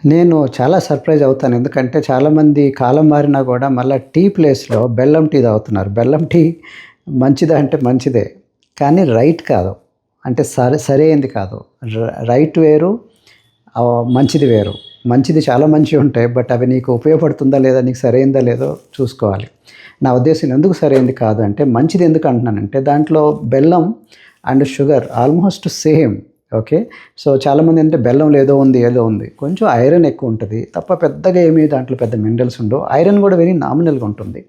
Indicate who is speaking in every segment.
Speaker 1: నేను చాలా సర్ప్రైజ్ అవుతాను. ఎందుకంటే చాలామంది కాలం మారినా గూడా మళ్ళా టీ ప్లేస్‌లో బెల్లం టీ తాగుతున్నారు. బెల్లం టీ మంచిదా అంటే మంచిదే. కానీ రైట్ కాదు. అంటే సరైంది కాదు. రైట్ వేరు, మంచిది వేరు. మంచిది చాలా మంచివుంటాయి. బట్ అవి నీకు ఉపయోగపడుతుందా లేదా? నీకు సరైందా లేదో చూసుకోవాలి. నా ఉద్దేశం ఎందుకు సరైంది కాదు అంటే, మంచిది ఎందుకు అంటున్నానంటే దాంట్లో బెల్లం and sugar almost same. Okay. So, చాలామంది అంటే బెల్లంలో ఏదో ఉంది, ఏదో ఉంది. కొంచెం ఐరన్ ఎక్కువుంటది తప్ప పెద్దగా ఏమి దాంట్లో పెద్ద మినరల్స్ ఉండవు. ఐరన్ గూడా వెరీ నామినల్‌గా ఉంటుంది.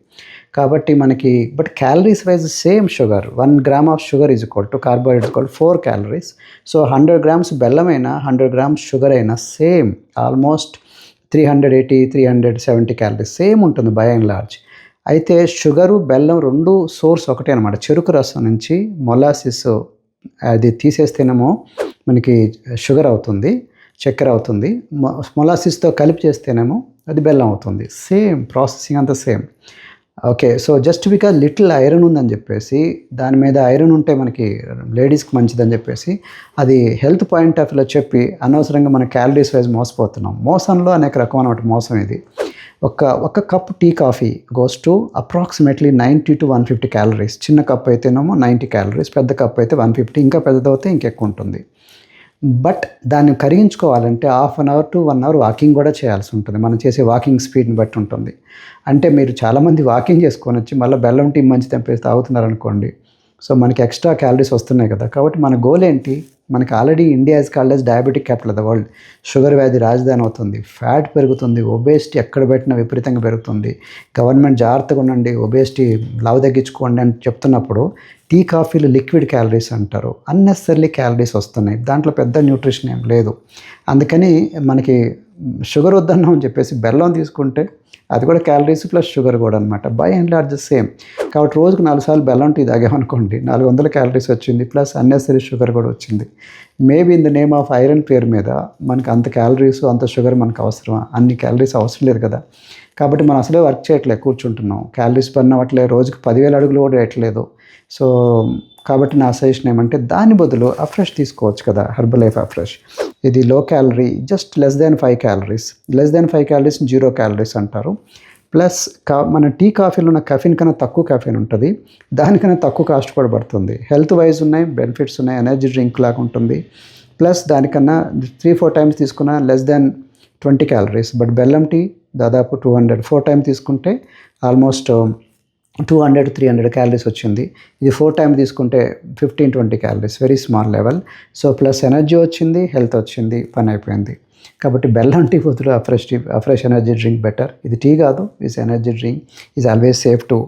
Speaker 1: కాబట్టి మనకి but calories wise same sugar. 1 gram of sugar is equal to carbohydrates equal 4 calories. So, 100 grams బెల్లమైనా, 100 గ్రామ్స్ షుగర్ అయినా సేమ్ ఆల్మోస్ట్ 380, 370 క్యాలరీస్ సేమ్ ఉంటుంది బై అండ్ లార్జ్. అయితే షుగరు, బెల్లం 2 సోర్స్ ఒకటే అనమాట. చెరుకు రసం నుంచి మొలాసిస్ అది తీసేస్తేనేమో మనకి షుగర్ అవుతుంది, చక్కెర అవుతుంది. మొలాసిస్‌తో కలిపి చేస్తేనేమో అది బెల్లం అవుతుంది. సేమ్ ప్రాసెసింగ్ అంతా same. Okay. So, just because little iron ఉందని చెప్పేసి, దాని మీద ఐరన్ ఉంటే మనకి లేడీస్‌కి మంచిదని చెప్పేసి, అది హెల్త్ పాయింట్ ఆఫ్ వ్యూలో చెప్పి అనవసరంగా మన క్యాలరీస్ వైస్ మోసపోతున్నాం. మోసంలో అనేక రకమైన మోసం ఇది. ఒక cup tea coffee goes to approximately 90 to 150 calories. చిన్న కప్ అయితేనేమో 90 క్యాలరీస్, పెద్ద కప్ అయితే 150, ఇంకా పెద్దదవుతే ఇంకెక్కువ ఉంటుంది. బట్ దాన్ని కరిగించుకోవాలంటే half an hour to 1 hour walking కూడా చేయాల్సి ఉంటుంది. మనం చేసే వాకింగ్ స్పీడ్ని బట్టి ఉంటుంది. అంటే మీరు చాలామంది వాకింగ్ చేసుకొని వచ్చి మళ్ళీ బెల్లం టీ మంచి తెంపేసి తాగుతున్నారనుకోండి. సో, మనకి ఎక్స్ట్రా క్యాలరీస్ వస్తున్నాయి కదా! కాబట్టి మన గోల్ ఏంటి? మనకి already India is called as diabetic capital of the world. Sugar వ్యాధి రాజధాని అవుతుంది. ఫ్యాట్ పెరుగుతుంది. ఒబేసిటీ ఎక్కడ పెట్టినా విపరీతంగా పెరుగుతుంది. గవర్నమెంట్ జాగ్రత్తగా ఉండండి, ఒబేసిటీ లావు తగ్గించుకోండి అని చెప్తున్నప్పుడు టీ, కాఫీలు లిక్విడ్ క్యాలరీస్ అంటారు. అన్నెసెసరీ క్యాలరీస్ వస్తున్నాయి. దాంట్లో పెద్ద న్యూట్రిషన్ ఏం లేదు. అందుకని మనకి షుగర్ వద్దన్నాం అని చెప్పేసి బెల్లం తీసుకుంటే అది కూడా క్యాలరీస్ ప్లస్ షుగర్ కూడా అనమాట. By and large same. కాబట్టి రోజుకు 4 సార్లు బెల్లం టీ తాగామనుకోండి, 400 క్యాలరీస్ వచ్చింది. ప్లస్ అన్నెసరీ షుగర్ కూడా వచ్చింది. Maybe in the name of iron పేరు మీద మనకు అంత క్యాలరీస్, అంత షుగర్ మనకు అవసరమా? అన్ని క్యాలరీస్ అవసరం లేదు కదా! కాబట్టి మనం అసలే వర్క్ చేయట్లేదు, కూర్చుంటున్నాం. క్యాలరీస్ బర్న్ అవ్వట్లేదు. రోజుకి 10,000 అడుగులు కూడా వేయట్లేదు. సో, కాబట్టి నా సజెషన్ ఏమంటే దాని బదులు అఫ్రెష్ తీసుకోవచ్చు కదా! Herbalife Afresh. ఇది low calorie, just less than 5 calories. Less than 5 calories 0 calories అంటారు. ప్లస్ మన టీ, కాఫీలో ఉన్న కెఫెన్ కన్నా తక్కువ కెఫెన్ ఉంటుంది. దానికన్నా తక్కువ కాస్ట్ కూడా పడుతుంది. హెల్త్ వైజ్ ఉన్నాయి, బెనిఫిట్స్ ఉన్నాయి. ఎనర్జీ డ్రింక్ లాగా ఉంటుంది. ప్లస్ దానికన్నా 3-4 టైమ్స్ తీసుకున్న లెస్ దాన్ 20 క్యాలరీస్. బట్ బెల్లం టీ దాదాపు 200, 4 టైమ్స్ తీసుకుంటే ఆల్మోస్ట్ 200-300 క్యాలరీస్ వచ్చింది. ఇది 4 టైమ్ తీసుకుంటే 15-20 calories. Very small level. So, plus energy వచ్చింది, హెల్త్ వచ్చింది, పని అయిపోయింది. కాబట్టి బెల్లం టీ బదులు అఫ్రెష్ ఎనర్జీ డ్రింక్ బెటర్. ఇది టీ కాదు, is energy drink. Is always safe to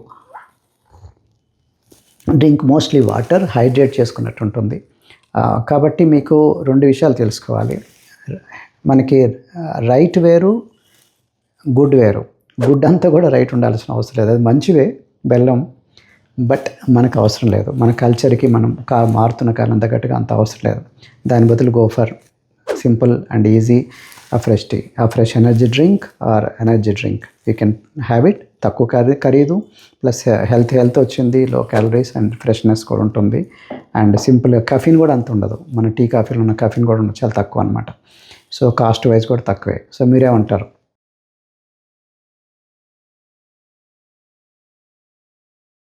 Speaker 1: drink. Mostly water hydrate చేసుకున్నట్టు ఉంటుంది. కాబట్టి మీకు 2 విషయాలు తెలుసుకోవాలి. మనకి రైట్ వేరు, గుడ్ వేరు. గుడ్ అంతా కూడా రైట్ ఉండాల్సిన అవసరం లేదు. అది మంచివే బెల్లం. బట్ మనకు అవసరం లేదు. మన కల్చర్కి మనం మారుతున్న కాలం తగ్గట్టుగా అంత అవసరం లేదు. దాని బదులు go for simple and easy a fresh tea, a fresh energy drink or energy drink. You can have it. తక్కువ ఖరీదు, ప్లస్ హెల్త్ వచ్చింది, లో క్యాలరీస్ అండ్ ఫ్రెష్నెస్ కూడా ఉంటుంది. అండ్ సింపుల్గా కెఫిన్ కూడా అంత ఉండదు. మన టీ, కాఫీలో ఉన్న కెఫిన్ కూడా ఉండదు, చాలా తక్కువ అనమాట. సో, కాస్ట్ వైజ్ కూడా తక్కువే. సో, మీరేమంటారు?